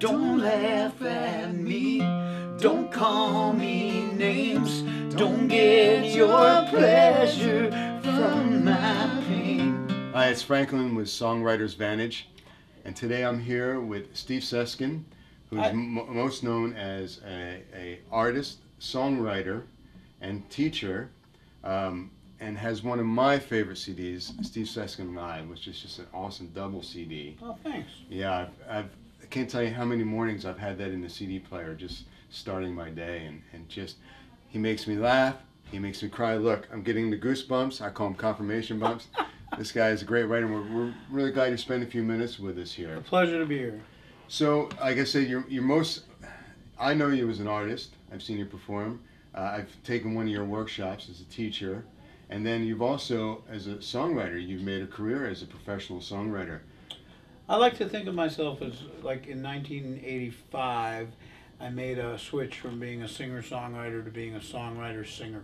Don't laugh at me, don't call me names, don't get your pleasure from my pain. Hi, it's Franklin with Songwriters Vantage, and today I'm here with Steve Seskin, who's most known as a artist, songwriter, and teacher, and has one of my favorite CDs, Steve Seskin Live, which is just an awesome double CD. Oh, thanks. Yeah, I can't tell you how many mornings I've had that in the CD player, just starting my day, and just, he makes me laugh, he makes me cry. Look, I'm getting the goosebumps. I call them confirmation bumps. This guy is a great writer. We're really glad you spent a few minutes with us here. A pleasure to be here. So, like I said, I know you as an artist. I've seen you perform. I've taken one of your workshops as a teacher. And then you've also, as a songwriter, you've made a career as a professional songwriter. I like to think of myself as, like, in 1985, I made a switch from being a singer-songwriter to being a songwriter-singer.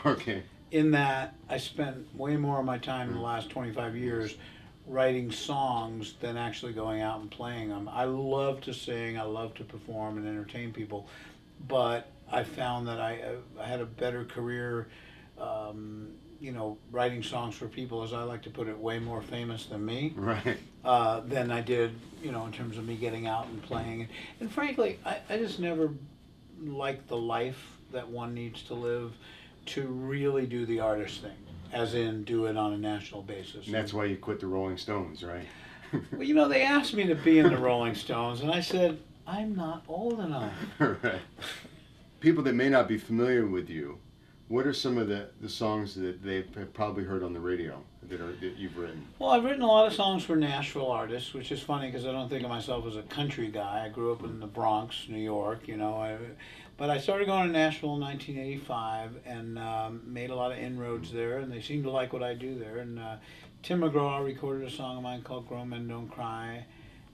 Okay. In that, I spent way more of my time in the last 25 years writing songs than actually going out and playing them. I love to sing, I love to perform and entertain people, but I found that I had a better career writing songs for people, as I like to put it, way more famous than me. Right. Than I did, in terms of me getting out and playing. And frankly, I just never liked the life that one needs to live to really do the artist thing, as in do it on a national basis. And that's why you quit the Rolling Stones, right? Well, they asked me to be in the Rolling Stones, and I said, I'm not old enough. Right. People that may not be familiar with you, what are some of the songs that they've probably heard on the radio that you've written? Well, I've written a lot of songs for Nashville artists, which is funny because I don't think of myself as a country guy. I grew up in the Bronx, New York, but I started going to Nashville in 1985 and made a lot of inroads there, and they seemed to like what I do there. And Tim McGraw recorded a song of mine called Grown Men Don't Cry,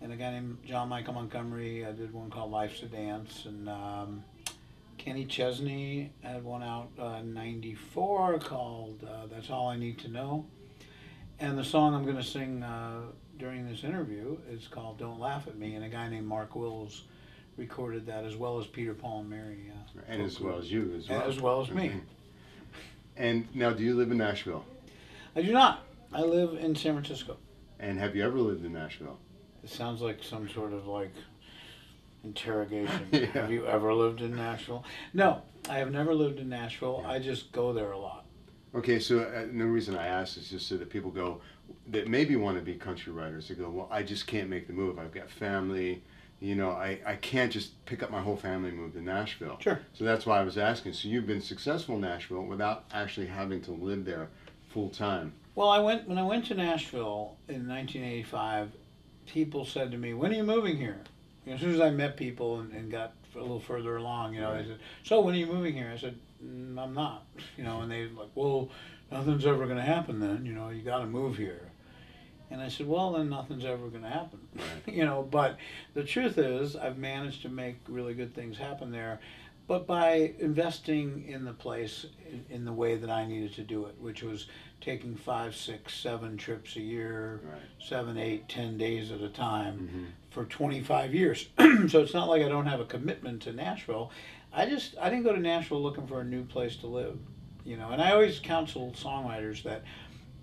and a guy named John Michael Montgomery did one called Life's a Dance, and Kenny Chesney had one out in '94 called That's All I Need to Know. And the song I'm going to sing during this interview is called Don't Laugh at Me, and a guy named Mark Wills recorded that, as well as Peter, Paul, and Mary. And as well as you as well. As well as me. And now, do you live in Nashville? I do not. I live in San Francisco. And have you ever lived in Nashville? It sounds like some sort of interrogation. Yeah. Have you ever lived in Nashville? No, I have never lived in Nashville. Yeah. I just go there a lot. Okay, so the reason I ask is just so that people that maybe want to be country writers, they go, well, I just can't make the move. I've got family. I can't just pick up my whole family and move to Nashville. Sure. So that's why I was asking. So you've been successful in Nashville without actually having to live there full time. Well, when I went to Nashville in 1985, people said to me, when are you moving here? As soon as I met people and got a little further along, they said, so when are you moving here? I said, I'm not. And they like, well, nothing's ever going to happen then. You got to move here. And I said, well, then nothing's ever going to happen. Right. But the truth is, I've managed to make really good things happen there, but by investing in the place in the way that I needed to do it, which was taking 5, 6, 7 trips a year, right. 7, 8, 10 days at a time, mm-hmm. for 25 years. So it's not like I don't have a commitment to Nashville. I didn't go to Nashville looking for a new place to live, And I always counsel songwriters that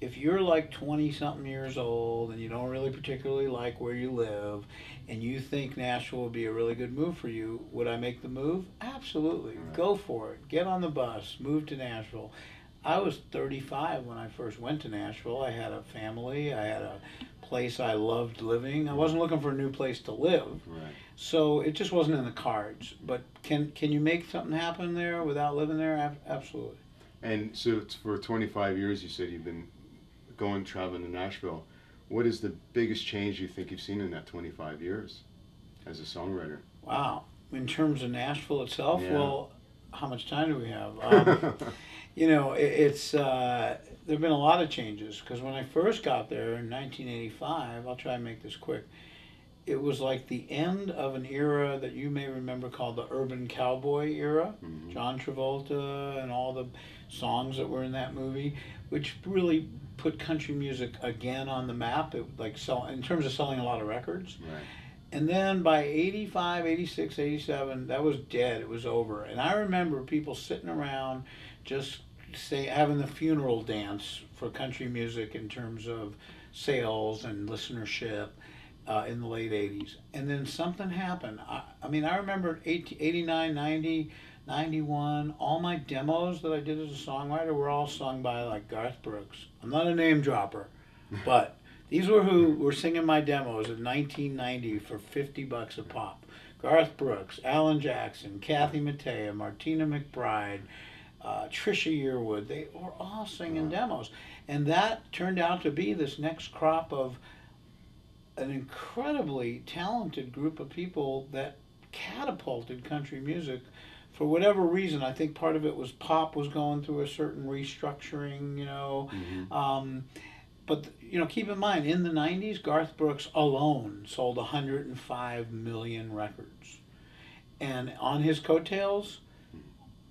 if you're like 20-something years old and you don't really particularly like where you live, and you think Nashville would be a really good move for you, would I make the move? Absolutely. Right. Go for it. Get on the bus. Move to Nashville. I was 35 when I first went to Nashville. I had a family. I had a place I loved living. I wasn't looking for a new place to live. Right. So it just wasn't in the cards. But can you make something happen there without living there? Absolutely. And so it's for 25 years, you said you've been traveling to Nashville. What is the biggest change you think you've seen in that 25 years as a songwriter? Wow. In terms of Nashville itself, yeah. Well, how much time do we have? It's there have been a lot of changes, because when I first got there in 1985, I'll try and make this quick, it was like the end of an era that you may remember called the Urban Cowboy era. Mm-hmm. John Travolta and all the songs that were in that movie, which really put country music again on the map. It in terms of selling a lot of records. Right. And then by 85, 86, 87, that was dead. It was over. And I remember people sitting around just having the funeral dance for country music in terms of sales and listenership in the late 80s. And then something happened. I mean, I remember 89, 90, 91, all my demos that I did as a songwriter were all sung by like Garth Brooks. I'm not a name dropper, but these were who were singing my demos in 1990 for $50 a pop. Garth Brooks, Alan Jackson, Kathy Mattea, Martina McBride, Trisha Yearwood. They were all singing demos. And that turned out to be this next crop of an incredibly talented group of people that catapulted country music. For whatever reason, I think part of it was pop was going through a certain restructuring, you know. But, you know, keep in mind, in the 90s, Garth Brooks alone sold 105 million records. And on his coattails,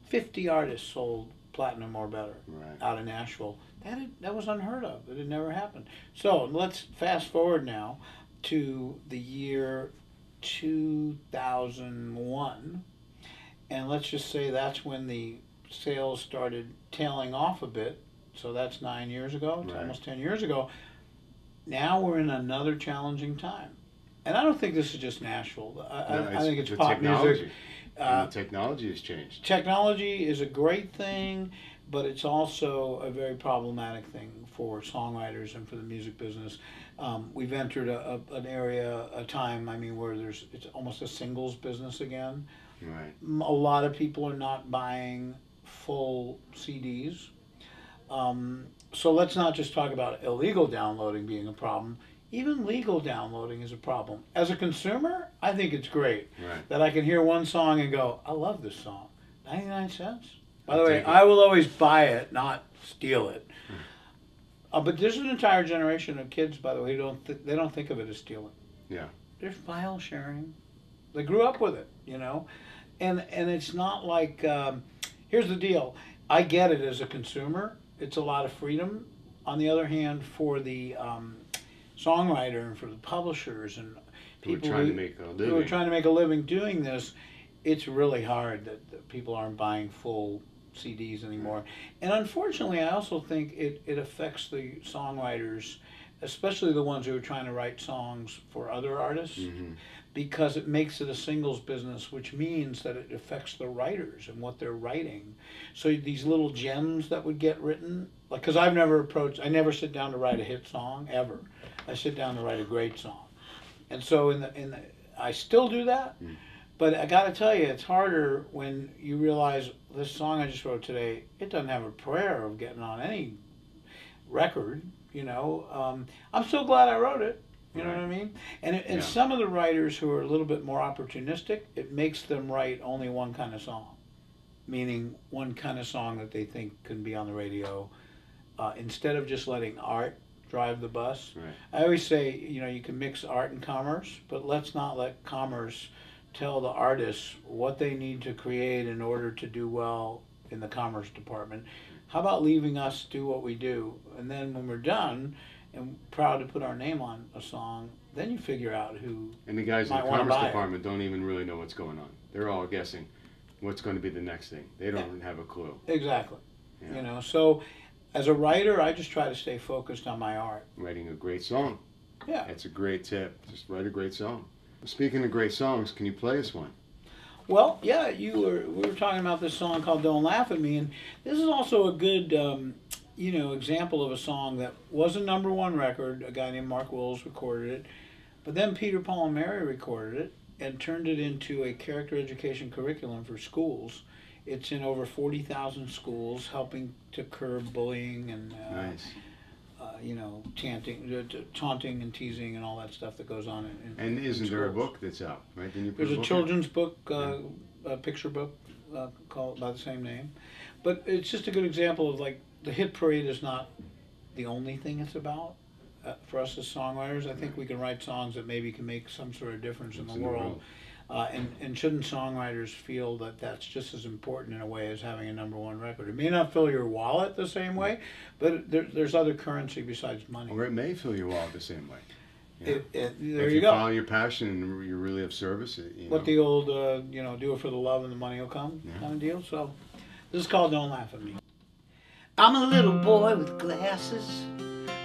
50 artists sold platinum or better out of Nashville. That was unheard of. It had never happened. So let's fast forward now to the year 2001. And let's just say that's when the sales started tailing off a bit. So that's 9 years ago, it's almost 10 years ago. Now we're in another challenging time. And I don't think this is just Nashville. I think it's pop technology. music. The technology has changed. Technology is a great thing, but it's also a very problematic thing for songwriters and for the music business. We've entered an area, a time, I mean, where it's almost a singles business again. Right. A lot of people are not buying full CDs. So let's not just talk about illegal downloading being a problem. Even legal downloading is a problem. As a consumer, I think it's great that I can hear one song and go, I love this song. 99 cents. By the way, I will always buy it, not steal it. But there's an entire generation of kids, by the way, who they don't think of it as stealing. Yeah. There's file sharing. They grew up with it, you know. And it's not like, here's the deal. I get it as a consumer. It's a lot of freedom. On the other hand, for the songwriter and for the publishers and people who are trying to make a living doing this, it's really hard that people aren't buying full CDs anymore. And unfortunately, I also think it affects the songwriters, especially the ones who are trying to write songs for other artists, because it makes it a singles business, which means that it affects the writers and what they're writing. So these little gems that would get written, like, because I never sit down to write a hit song, ever. I sit down to write a great song. And so I still do that, but I gotta tell you, it's harder when you realize this song I just wrote today, it doesn't have a prayer of getting on any record, you know. I'm so glad I wrote it. You know what I mean? And some of the writers who are a little bit more opportunistic, it makes them write only one kind of song, meaning one kind of song that they think can be on the radio, instead of just letting art drive the bus. I always say, you know, you can mix art and commerce, but let's not let commerce tell the artists what they need to create in order to do well in the commerce department. How about leaving us do what we do, and then when we're done and proud to put our name on a song, then you figure out who. And the guys in the commerce department don't even really know what's going on. They're all guessing what's going to be the next thing. They don't have a clue. Exactly. Yeah. You know, so as a writer, I just try to stay focused on my art. Writing a great song. Yeah. That's a great tip. Just write a great song. Speaking of great songs, can you play us one? Well, yeah, we were talking about this song called "Don't Laugh at Me," and this is also a good, you know, example of a song that was a #1 record. A guy named Mark Wills recorded it, but then Peter, Paul, and Mary recorded it and turned it into a character education curriculum for schools. It's in over 40,000 schools, helping to curb bullying and you know, taunting and teasing and all that stuff that goes on and isn't there a book that's out, right? There's a children's book, a picture book called by the same name. But it's just a good example of, like, the hit parade is not the only thing it's about. For us as songwriters, I think we can write songs that maybe can make some sort of difference in the world. And shouldn't songwriters feel that that's just as important in a way as having a #1 record? It may not fill your wallet the same way, but there's other currency besides money. Or it may fill your wallet the same way. Yeah. There If you you go. follow your passion and you're really of service, you know. What the old, you know, do it for the love and the money will come kind of deal. So this is called Don't Laugh at Me. I'm a little boy with glasses,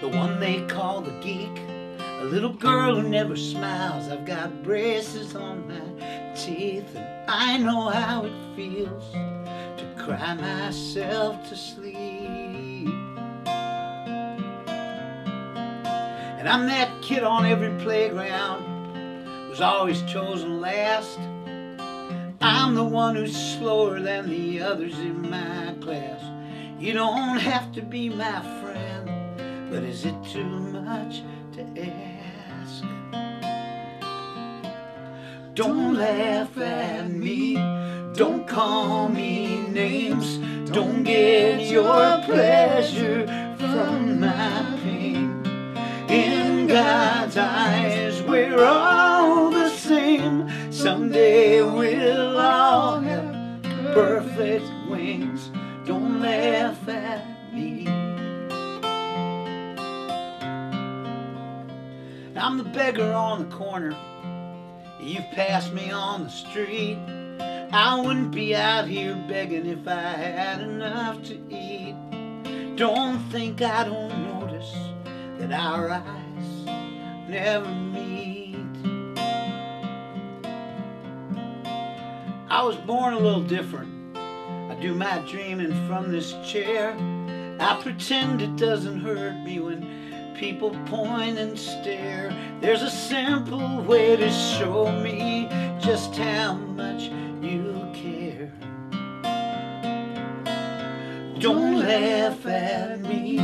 the one they call the geek. A little girl who never smiles. I've got braces on my teeth, and I know how it feels to cry myself to sleep. And I'm that kid on every playground who's always chosen last. I'm the one who's slower than the others in my class. You don't have to be my friend, but is it too much to ask? Don't laugh at me, don't call me names, don't get your pleasure from my pain. In God's eyes we're all the same. Someday we'll all have perfect wings. Don't laugh at me. I'm the beggar on the corner. You've passed me on the street. I wouldn't be out here begging if I had enough to eat. Don't think I don't notice that our eyes never meet. I was born a little different. I do my dreaming from this chair. I pretend it doesn't hurt me when people point and stare. There's a simple way to show me just how much you care. Don't laugh at me,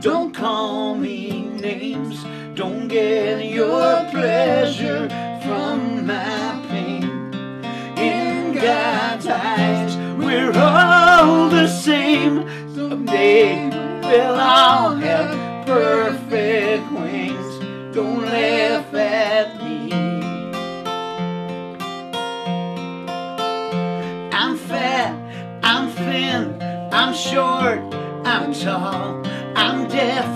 don't call me names, don't get your pleasure from my pain. In God's eyes we're all the same. Someday we'll all have perfect wings. Don't laugh at me. I'm fat, I'm thin, I'm short, I'm tall, I'm deaf,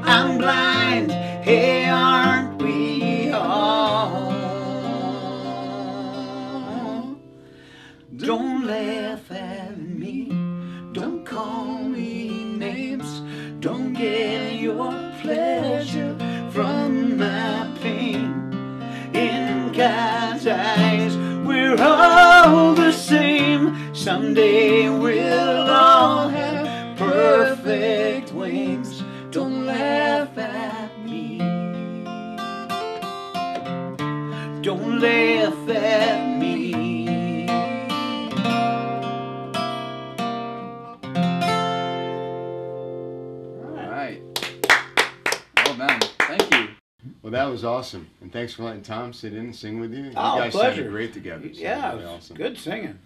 I'm blind. Hey, aren't we all? Don't laugh at me, don't call me names, don't get your pleasure from my pain. In God's eyes we're all the same. Someday we'll all have perfect wings. Don't laugh at me. Don't laugh at me. Well, that was awesome, and thanks for letting Tom sit in and sing with you. You Oh, guys pleasure. sounded great together. So Yeah, really it was awesome. good singing.